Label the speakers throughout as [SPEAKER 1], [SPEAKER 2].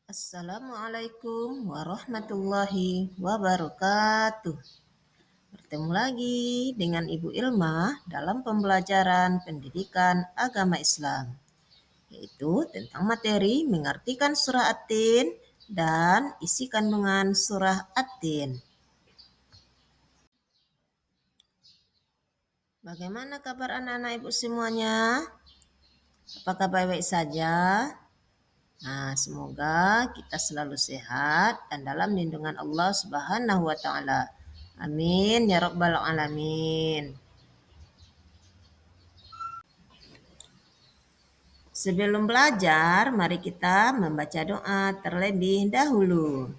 [SPEAKER 1] Assalamualaikum warahmatullahi wabarakatuh. Bertemu lagi dengan Ibu Ilma dalam pembelajaran pendidikan agama Islam, yaitu tentang materi mengartikan surah At-Tin dan isi kandungan surah At-Tin. Bagaimana kabar anak-anak Ibu semuanya? Apakah baik-baik saja? Nah, semoga kita selalu sehat dan dalam lindungan Allah Subhanahu wa taala. Amin ya rabbal alamin. Sebelum belajar, mari kita membaca doa terlebih dahulu.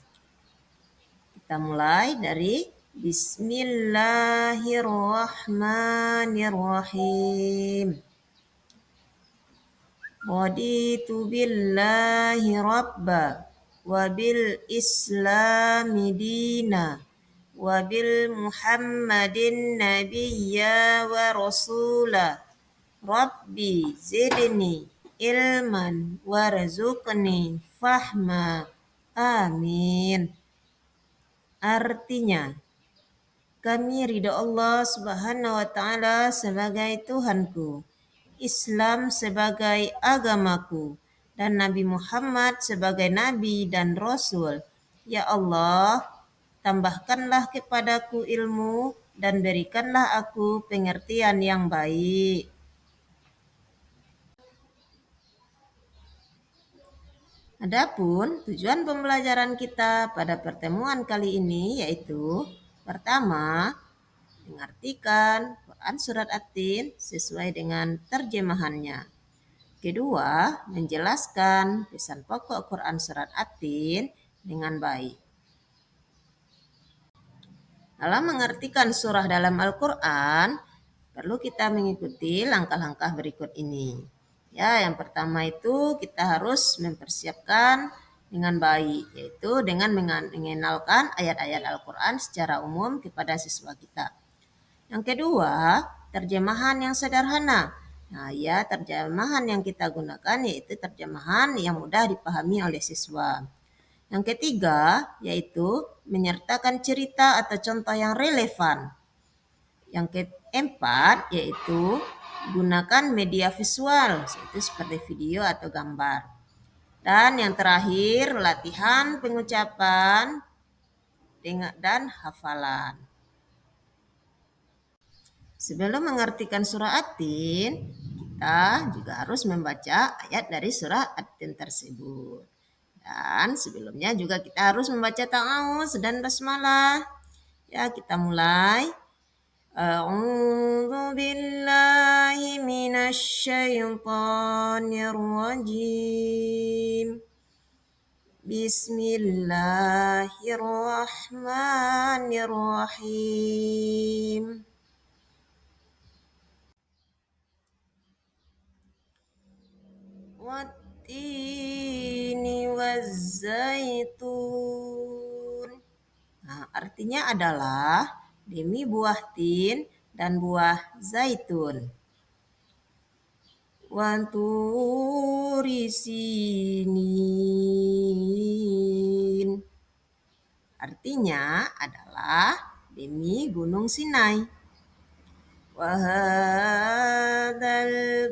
[SPEAKER 1] Kita mulai dari Bismillahirrahmanirrahim. Raditu billahi rabba wa bil islami dina wa bil muhammadin nabiyya wa rasula. Rabbi zidni ilman warzuqni fahma. Amin. Artinya, kami ridho Allah Subhanahu wa taala sebagai Tuhanku, Islam sebagai agamaku, dan Nabi Muhammad sebagai nabi dan rasul. Ya Allah, tambahkanlah kepadaku ilmu dan berikanlah aku pengertian yang baik. Adapun tujuan pembelajaran kita pada pertemuan kali ini yaitu pertama, mengartikan Quran Surat At-Tin sesuai dengan terjemahannya. Kedua, menjelaskan pesan pokok Quran Surat At-Tin dengan baik. Dalam mengartikan surah dalam Al-Quran, perlu kita mengikuti langkah-langkah berikut ini. Ya, yang pertama itu kita harus mempersiapkan dengan baik, yaitu dengan mengenalkan ayat-ayat Al-Quran secara umum kepada siswa kita. Yang kedua, terjemahan yang sederhana. Nah, ya, terjemahan yang kita gunakan yaitu terjemahan yang mudah dipahami oleh siswa. Yang ketiga, yaitu menyertakan cerita atau contoh yang relevan. Yang keempat, yaitu gunakan media visual, yaitu seperti video atau gambar. Dan yang terakhir, latihan pengucapan dan hafalan. Sebelum mengartikan surah At-Tin, kita juga harus membaca ayat dari surah At-Tin tersebut. Dan sebelumnya juga kita harus membaca ta'awuz dan basmalah. Ya, kita mulai. A'udzu billahi minasy syaithanir rajim. Bismillahirrahmanirrahim. Wattini wazzaitun. Nah, artinya adalah demi buah tin dan buah zaitun. Waturi sinin. Artinya adalah demi gunung Sinai. Wahadal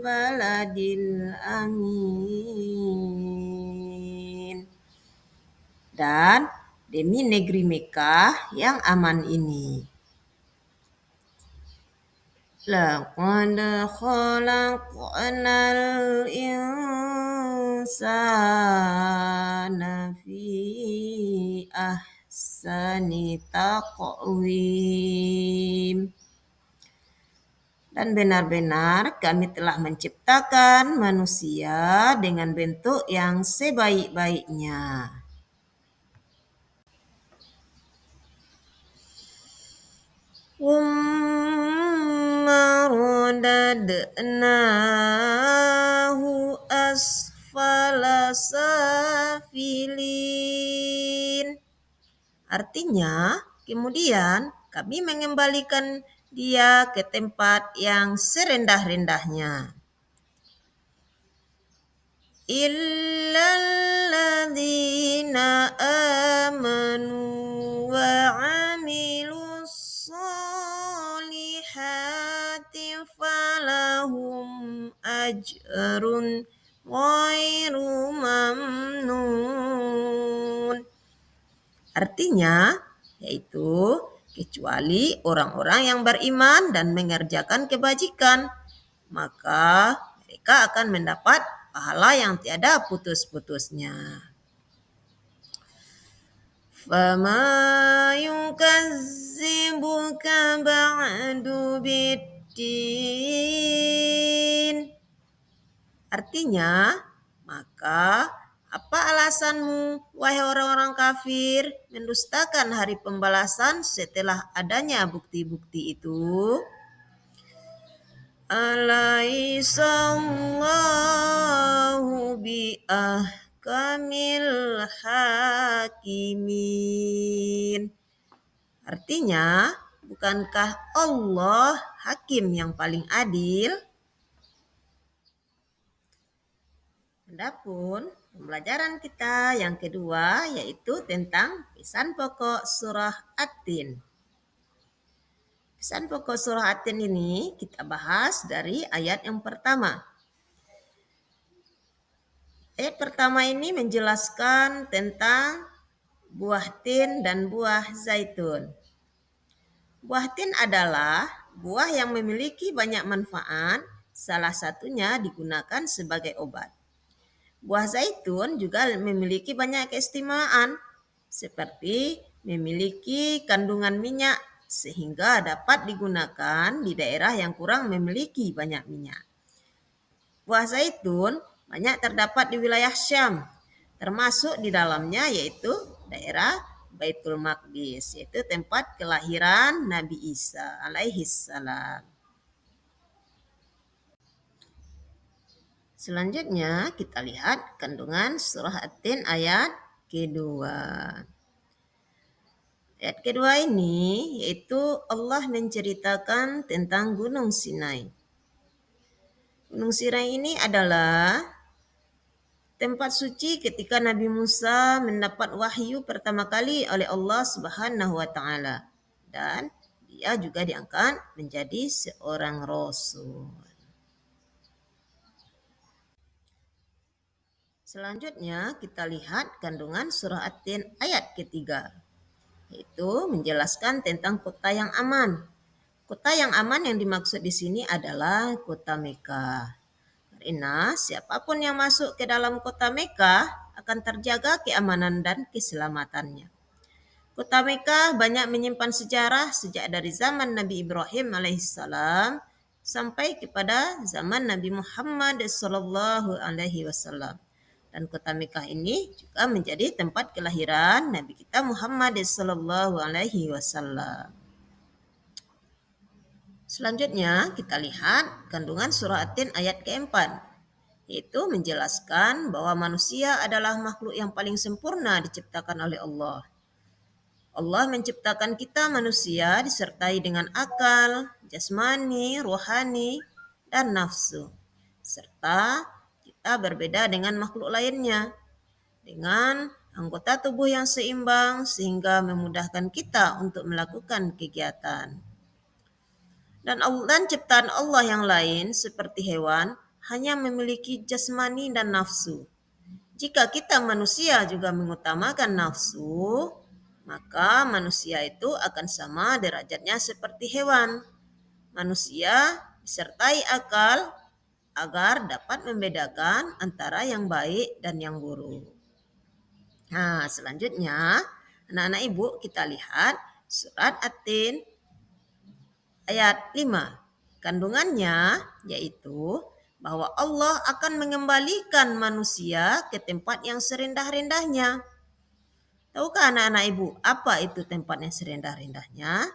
[SPEAKER 1] baladil amin. Dan demi negeri Mekah yang aman ini. Laqad khalaqnal insana fi ahsani taqwim. Dan benar-benar kami telah menciptakan manusia dengan bentuk yang sebaik-baiknya. Radadnahu asfala safilin. Artinya, kemudian kami mengembalikan dia ke tempat yang serendah-rendahnya. Illalladzina naharun ghairu mamnun. Artinya yaitu kecuali orang-orang yang beriman dan mengerjakan kebajikan, maka mereka akan mendapat pahala yang tiada putus-putusnya. Fama yukazzibuka ba'du biddin. Artinya, maka apa alasanmu, wahai orang-orang kafir, mendustakan hari pembalasan setelah adanya bukti-bukti itu? Alaihissallahu biahkamil hakimin. Artinya, bukankah Allah hakim yang paling adil? Adapun pembelajaran kita yang kedua yaitu tentang pesan pokok surah At-Tin. Pesan pokok surah At-Tin ini kita bahas dari ayat yang pertama. Ayat pertama ini menjelaskan tentang buah tin dan buah zaitun. Buah tin adalah buah yang memiliki banyak manfaat, salah satunya digunakan sebagai obat. Buah zaitun juga memiliki banyak keistimewaan, seperti memiliki kandungan minyak sehingga dapat digunakan di daerah yang kurang memiliki banyak minyak. Buah zaitun banyak terdapat di wilayah Syam, termasuk di dalamnya yaitu daerah Baitul Maqdis, yaitu tempat kelahiran Nabi Isa alaihissalam. Selanjutnya kita lihat kandungan surah At-Tin ayat kedua. Ayat kedua ini yaitu Allah menceritakan tentang Gunung Sinai. Gunung Sinai ini adalah tempat suci ketika Nabi Musa mendapat wahyu pertama kali oleh Allah Subhanahu wa taala, dan dia juga diangkat menjadi seorang rasul. Selanjutnya kita lihat kandungan surah At-Tin ayat ketiga, yaitu menjelaskan tentang kota yang aman. Kota yang aman yang dimaksud di sini adalah kota Mekah. Karena siapapun yang masuk ke dalam kota Mekah akan terjaga keamanan dan keselamatannya. Kota Mekah banyak menyimpan sejarah sejak dari zaman Nabi Ibrahim alaihissalam sampai kepada zaman Nabi Muhammad sallallahu alaihi wasallam. Dan kota Mekah ini juga menjadi tempat kelahiran Nabi kita Muhammad sallallahu alaihi wasallam. Selanjutnya kita lihat kandungan surah At-Tin ayat keempat, yaitu menjelaskan bahwa manusia adalah makhluk yang paling sempurna diciptakan oleh Allah. Allah menciptakan kita manusia disertai dengan akal, jasmani, rohani, dan nafsu. Serta kita berbeda dengan makhluk lainnya, dengan anggota tubuh yang seimbang sehingga memudahkan kita untuk melakukan kegiatan. Dan ciptaan Allah yang lain seperti hewan hanya memiliki jasmani dan nafsu. Jika kita manusia juga mengutamakan nafsu, maka manusia itu akan sama derajatnya seperti hewan. Manusia disertai akal agar dapat membedakan antara yang baik dan yang buruk. Nah, selanjutnya anak-anak ibu kita lihat surat At-Tin ayat 5. Kandungannya yaitu bahwa Allah akan mengembalikan manusia ke tempat yang serendah-rendahnya. Tahukah anak-anak ibu apa itu tempat yang serendah-rendahnya?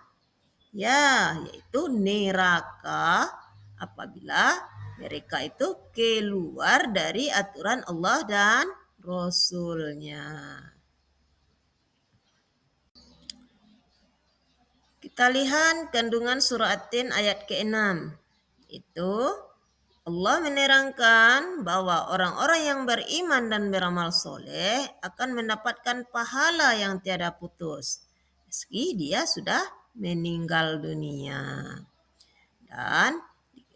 [SPEAKER 1] Ya, yaitu neraka apabila mereka itu keluar dari aturan Allah dan Rasul-Nya. Kita lihat kandungan surah At-Tin ayat ke-6. Itu Allah menerangkan bahwa orang-orang yang beriman dan beramal soleh akan mendapatkan pahala yang tiada putus, meski dia sudah meninggal dunia. Dan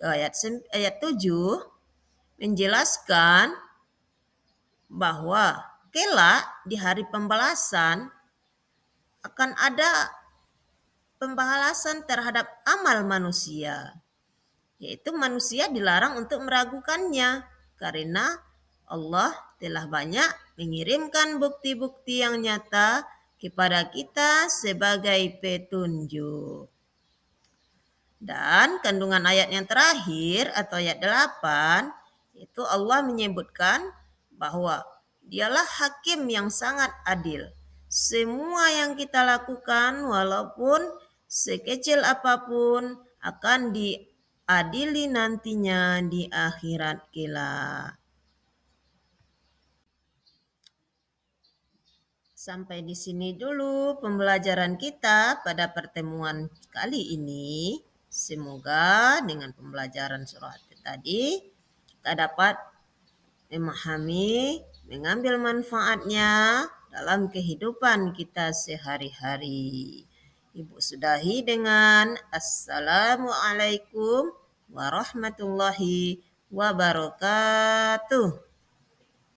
[SPEAKER 1] ayat 7 menjelaskan bahwa kelak di hari pembalasan akan ada pembalasan terhadap amal manusia, yaitu manusia dilarang untuk meragukannya karena Allah telah banyak mengirimkan bukti-bukti yang nyata kepada kita sebagai petunjuk. Dan kandungan ayat yang terakhir atau ayat 8 itu Allah menyebutkan bahwa dialah hakim yang sangat adil. Semua yang kita lakukan walaupun sekecil apapun akan diadili nantinya di akhirat kelak. Sampai di sini dulu pembelajaran kita pada pertemuan kali ini. Semoga dengan pembelajaran surah tadi kita dapat memahami, mengambil manfaatnya dalam kehidupan kita sehari-hari. Ibu sudahi dengan Assalamualaikum warahmatullahi wabarakatuh.